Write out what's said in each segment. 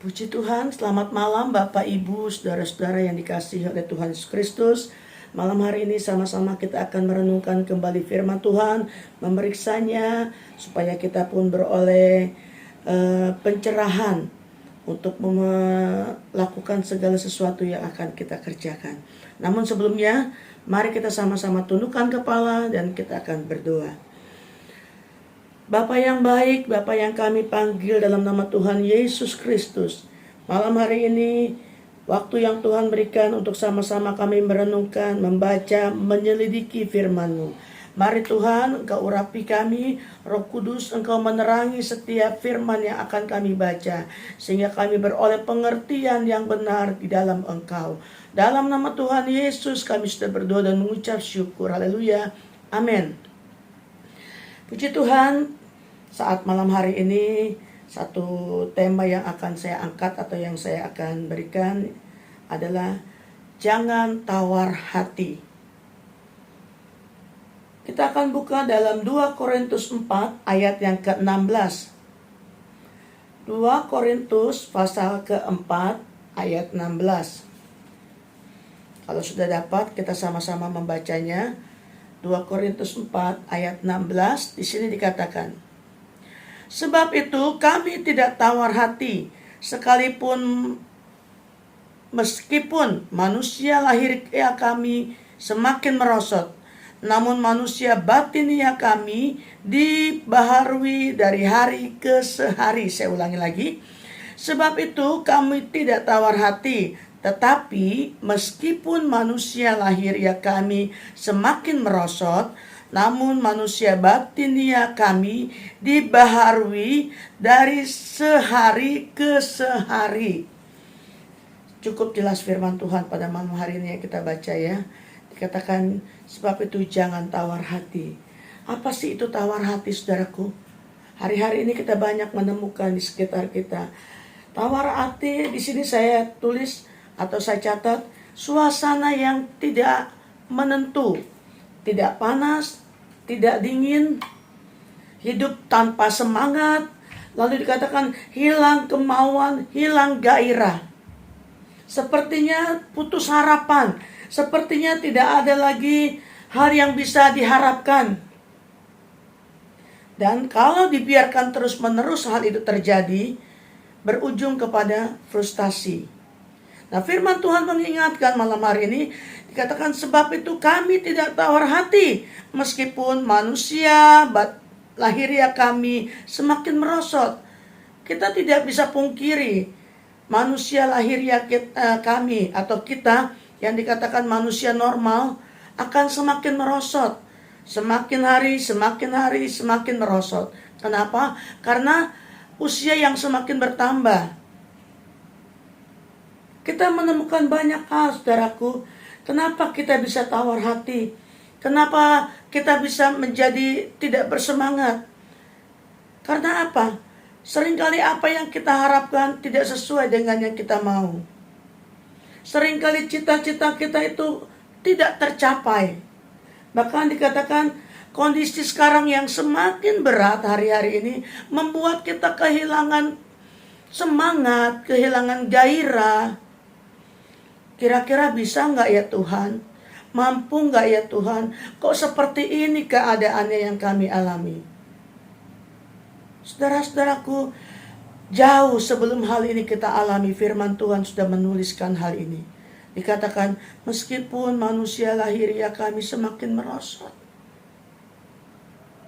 Puji Tuhan, selamat malam Bapak Ibu, saudara-saudara yang dikasihi oleh Tuhan Yesus Kristus. Malam hari ini sama-sama kita akan merenungkan kembali firman Tuhan, memeriksanya supaya kita pun beroleh pencerahan untuk melakukan segala sesuatu yang akan kita kerjakan. Namun sebelumnya, mari kita sama-sama tundukkan kepala dan kita akan berdoa. Bapa yang baik, Bapa yang kami panggil dalam nama Tuhan Yesus Kristus. Malam hari ini, waktu yang Tuhan berikan untuk sama-sama kami merenungkan, membaca, menyelidiki firman-Mu. Mari Tuhan, Engkau urapi kami, Roh Kudus, Engkau menerangi setiap firman yang akan kami baca, sehingga kami beroleh pengertian yang benar di dalam Engkau. Dalam nama Tuhan Yesus kami sudah berdoa dan mengucap syukur. Haleluya. Amin. Puji Tuhan, saat malam hari ini satu tema yang akan saya angkat atau yang saya akan berikan adalah jangan tawar hati. Kita akan buka dalam 2 Korintus 4 ayat yang ke-16. 2 Korintus pasal ke-4 ayat 16. Kalau sudah dapat, kita sama-sama membacanya. 2 Korintus 4 ayat 16, di sini dikatakan, sebab itu kami tidak tawar hati, meskipun manusia lahiriah kami semakin merosot, namun manusia batiniah kami dibaharui dari hari ke hari. Saya ulangi lagi, sebab itu kami tidak tawar hati, tetapi meskipun manusia lahiriah kami semakin merosot, namun manusia batiniah kami dibaharui dari sehari ke sehari. Cukup jelas firman Tuhan pada malam hari ini yang kita baca ya. Dikatakan, sebab itu jangan tawar hati. Apa sih itu tawar hati, saudaraku? Hari-hari ini kita banyak menemukan di sekitar kita. Tawar hati, di sini saya tulis atau saya catat, suasana yang tidak menentu, tidak panas, tidak dingin, hidup tanpa semangat, lalu dikatakan hilang kemauan, hilang gairah. Sepertinya putus harapan, sepertinya tidak ada lagi hal yang bisa diharapkan. Dan kalau dibiarkan terus-menerus hal itu terjadi, berujung kepada frustasi. Nah, firman Tuhan mengingatkan malam hari ini, dikatakan sebab itu kami tidak tawar hati, meskipun manusia lahiriah kami semakin merosot. Kita tidak bisa pungkiri, manusia lahiriah kami atau kita yang dikatakan manusia normal akan semakin merosot. Semakin hari, semakin merosot. Kenapa? Karena usia yang semakin bertambah. Kita menemukan banyak hal, saudaraku. Kenapa kita bisa tawar hati? Kenapa kita bisa menjadi tidak bersemangat? Karena apa? Seringkali apa yang kita harapkan tidak sesuai dengan yang kita mau. Seringkali cita-cita kita itu tidak tercapai. Bahkan dikatakan kondisi sekarang yang semakin berat hari-hari ini membuat kita kehilangan semangat, kehilangan gairah. Kira-kira bisa nggak ya Tuhan? Mampu nggak ya Tuhan? Kok seperti ini keadaannya yang kami alami? Saudara-saudaraku, jauh sebelum hal ini kita alami, firman Tuhan sudah menuliskan hal ini. Dikatakan, meskipun manusia lahiriah kami semakin merosot.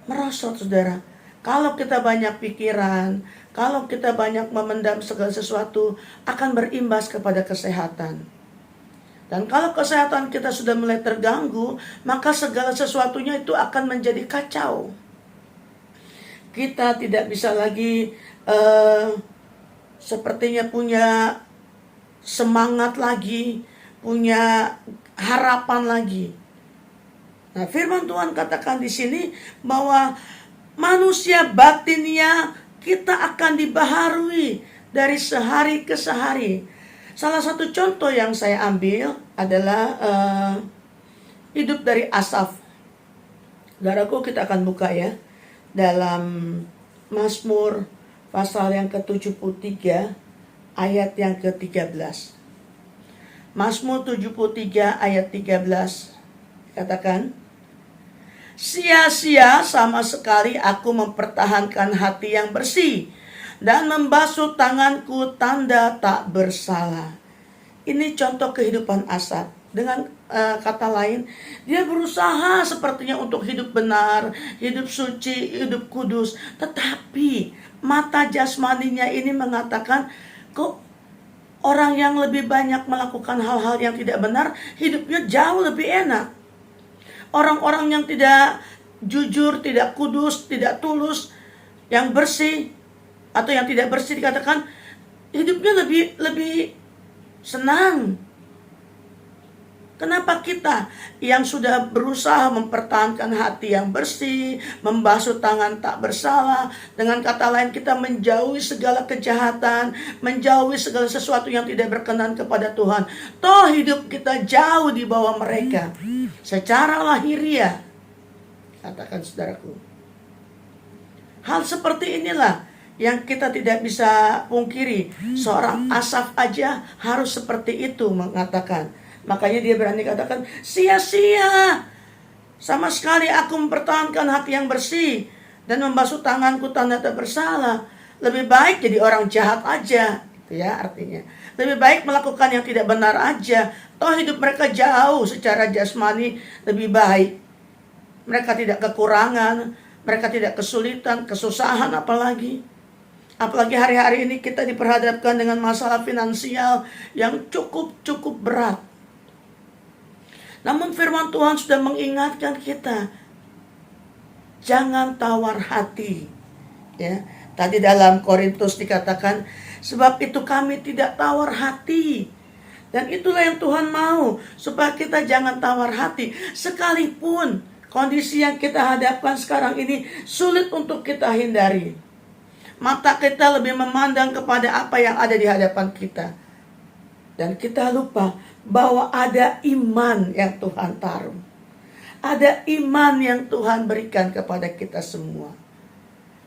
Merosot, saudara. Kalau kita banyak pikiran, kalau kita banyak memendam segala sesuatu, akan berimbas kepada kesehatan. Dan kalau kesehatan kita sudah mulai terganggu, maka segala sesuatunya itu akan menjadi kacau. Kita tidak bisa lagi sepertinya punya semangat lagi, punya harapan lagi. Nah, firman Tuhan katakan di sini bahwa manusia batiniah kita akan dibaharui dari sehari ke sehari. Salah satu contoh yang saya ambil adalah hidup dari Asaf. Saudaraku, kita akan buka ya dalam Mazmur pasal yang ke-73 ayat yang ke-13. Mazmur 73 ayat 13 katakan, sia-sia sama sekali aku mempertahankan hati yang bersih dan membasuh tanganku tanda tak bersalah. Ini contoh kehidupan Asaf. Dengan kata lain, dia berusaha sepertinya untuk hidup benar, hidup suci, hidup kudus. Tetapi mata jasmaninya ini mengatakan, kok orang yang lebih banyak melakukan hal-hal yang tidak benar, hidupnya jauh lebih enak. Orang-orang yang tidak jujur, tidak kudus, tidak tulus, yang bersih atau yang tidak bersih dikatakan hidupnya lebih senang. Kenapa kita yang sudah berusaha mempertahankan hati yang bersih, membasuh tangan tak bersalah, dengan kata lain kita menjauhi segala kejahatan, menjauhi segala sesuatu yang tidak berkenan kepada Tuhan. Toh hidup kita jauh di bawah mereka secara lahiriah. Katakan saudaraku, hal seperti inilah yang kita tidak bisa pungkiri. Seorang Asaf aja harus seperti itu mengatakan. Makanya dia berani katakan, sia-sia sama sekali aku mempertahankan hati yang bersih dan membasuh tanganku tanda tak bersalah. Lebih baik jadi orang jahat aja, itu ya artinya. Lebih baik melakukan yang tidak benar aja. Toh hidup mereka jauh secara jasmani lebih baik. Mereka tidak kekurangan, mereka tidak kesulitan, kesusahan apalagi. Apalagi hari-hari ini kita diperhadapkan dengan masalah finansial yang cukup berat. Namun firman Tuhan sudah mengingatkan kita, jangan tawar hati. Ya, tadi dalam Korintus dikatakan, sebab itu kami tidak tawar hati. Dan itulah yang Tuhan mau, supaya kita jangan tawar hati. Sekalipun kondisi yang kita hadapkan sekarang ini sulit untuk kita hindari. Mata kita lebih memandang kepada apa yang ada di hadapan kita. Dan kita lupa bahwa ada iman yang Tuhan taruh. Ada iman yang Tuhan berikan kepada kita semua.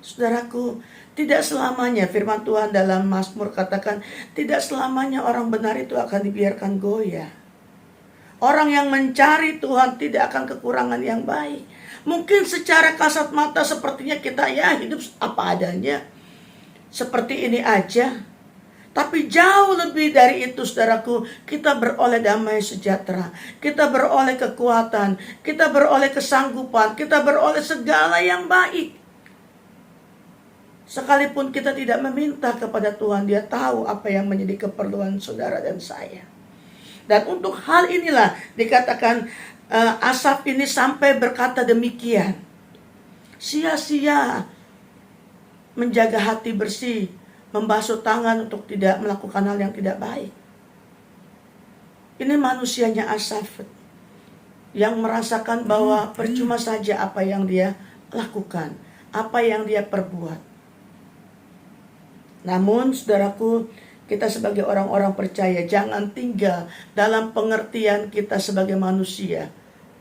Saudaraku, tidak selamanya firman Tuhan dalam Mazmur katakan, tidak selamanya orang benar itu akan dibiarkan goyah. Orang yang mencari Tuhan tidak akan kekurangan yang baik. Mungkin secara kasat mata sepertinya kita ya hidup apa adanya. Seperti ini aja. Tapi jauh lebih dari itu saudaraku, kita beroleh damai sejahtera, kita beroleh kekuatan, kita beroleh kesanggupan, kita beroleh segala yang baik. Sekalipun kita tidak meminta kepada Tuhan, Dia tahu apa yang menjadi keperluan saudara dan saya. Dan untuk hal inilah dikatakan Asaf ini sampai berkata demikian. Sia-sia menjaga hati bersih, membasuh tangan untuk tidak melakukan hal yang tidak baik. Ini manusianya Asaf yang merasakan bahwa percuma saja apa yang dia lakukan, apa yang dia perbuat. Namun saudaraku, kita sebagai orang-orang percaya jangan tinggal dalam pengertian kita sebagai manusia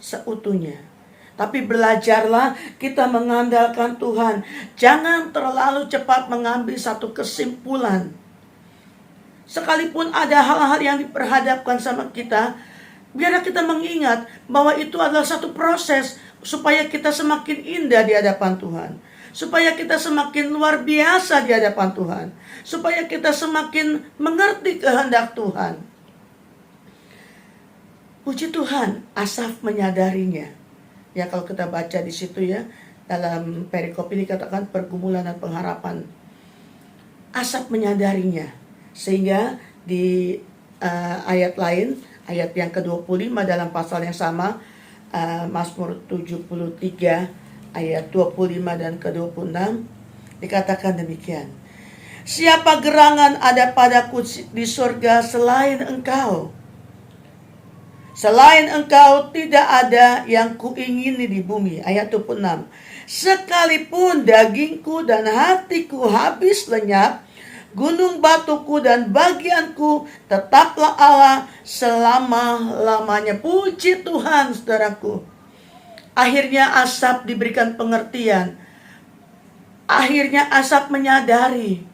seutuhnya. Tapi belajarlah kita mengandalkan Tuhan. Jangan terlalu cepat mengambil satu kesimpulan. Sekalipun ada hal-hal yang diperhadapkan sama kita, biarlah kita mengingat bahwa itu adalah satu proses supaya kita semakin indah di hadapan Tuhan. Supaya kita semakin luar biasa di hadapan Tuhan. Supaya kita semakin mengerti kehendak Tuhan. Puji Tuhan, Asaf menyadarinya. Ya kalau kita baca di situ ya, dalam perikop ini katakan pergumulan dan pengharapan. Asaf menyadarinya. Sehingga di ayat lain, ayat yang ke-25 dalam pasal yang sama, Mazmur 73 ayat 25 dan ke-26, dikatakan demikian. Siapa gerangan ada padaku di surga selain Engkau? Selain Engkau tidak ada yang kuingini di bumi. Ayat 26. Sekalipun dagingku dan hatiku habis lenyap, gunung batuku dan bagianku tetaplah Allah selama-lamanya. Puji Tuhan saudaraku. Akhirnya Asaf diberikan pengertian. Akhirnya Asaf menyadari.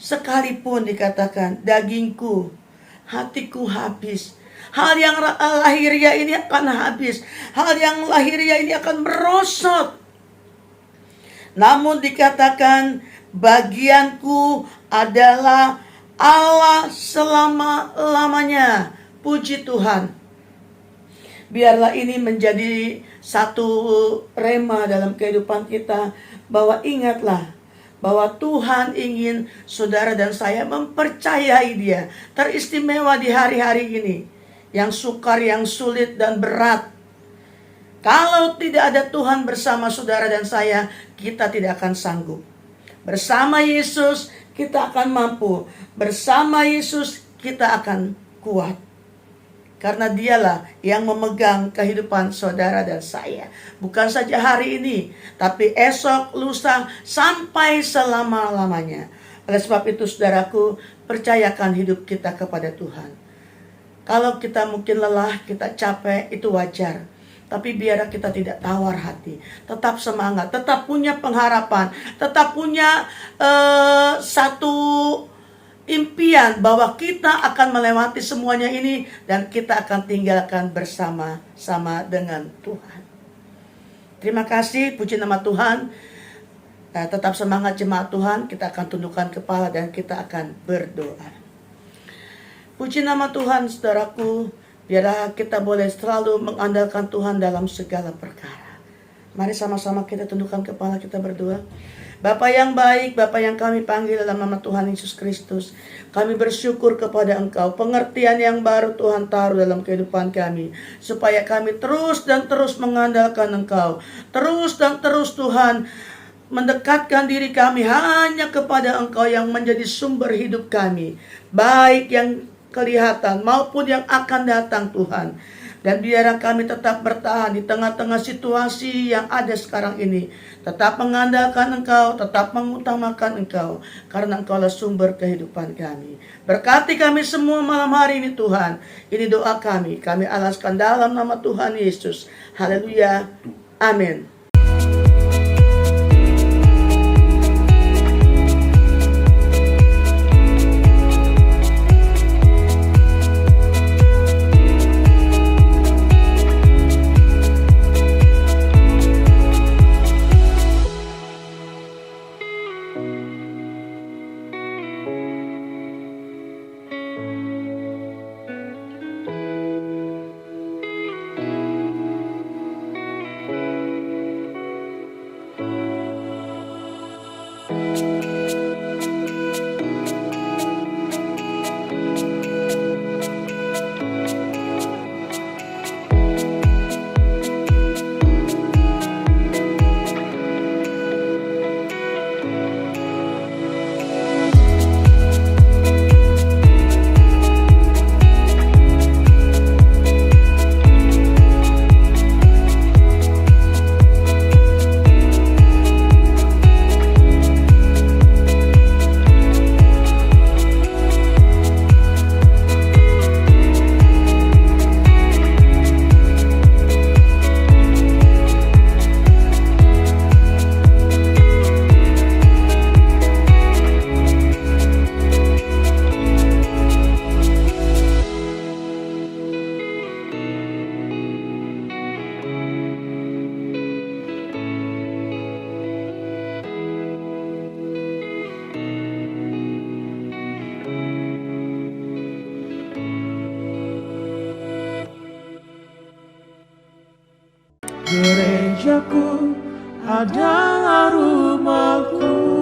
sekalipun dikatakan dagingku, hatiku habis. Hal yang lahiriah ini akan habis. Hal yang lahiriah ini akan merosot. Namun dikatakan bagianku adalah Allah selama-lamanya. Puji Tuhan. Biarlah ini menjadi satu rema dalam kehidupan kita, bahwa ingatlah bahwa Tuhan ingin saudara dan saya mempercayai Dia. Teristimewa di hari-hari ini, yang sukar, yang sulit dan berat. Kalau tidak ada Tuhan bersama saudara dan saya, kita tidak akan sanggup. Bersama Yesus kita akan mampu. Bersama Yesus kita akan kuat. Karena Dialah yang memegang kehidupan saudara dan saya. Bukan saja hari ini, tapi esok, lusa, sampai selama-lamanya. Oleh sebab itu saudaraku, percayakan hidup kita kepada Tuhan. Kalau kita mungkin lelah, kita capek, itu wajar. Tapi biar kita tidak tawar hati, tetap semangat, tetap punya pengharapan, tetap punya satu impian bahwa kita akan melewati semuanya ini dan kita akan tinggalkan bersama-sama dengan Tuhan. Terima kasih, puji nama Tuhan. Tetap semangat jemaat Tuhan, kita akan tundukkan kepala dan kita akan berdoa. Puji nama Tuhan, saudaraku. Biarlah kita boleh selalu mengandalkan Tuhan dalam segala perkara. Mari sama-sama kita tundukkan kepala, kita berdoa. Bapa yang baik, Bapa yang kami panggil dalam nama Tuhan Yesus Kristus, kami bersyukur kepada Engkau. Pengertian yang baru Tuhan taruh dalam kehidupan kami, supaya kami terus dan terus mengandalkan Engkau. Terus dan terus Tuhan mendekatkan diri kami hanya kepada Engkau yang menjadi sumber hidup kami, baik yang kelihatan maupun yang akan datang Tuhan. Dan biarlah kami tetap bertahan di tengah-tengah situasi yang ada sekarang ini. Tetap mengandalkan Engkau, tetap mengutamakan Engkau, karena Engkaulah sumber kehidupan kami. Berkati kami semua malam hari ini Tuhan. Ini doa kami alaskan dalam nama Tuhan Yesus. Haleluya. Amin. Gerejaku adalah rumahku.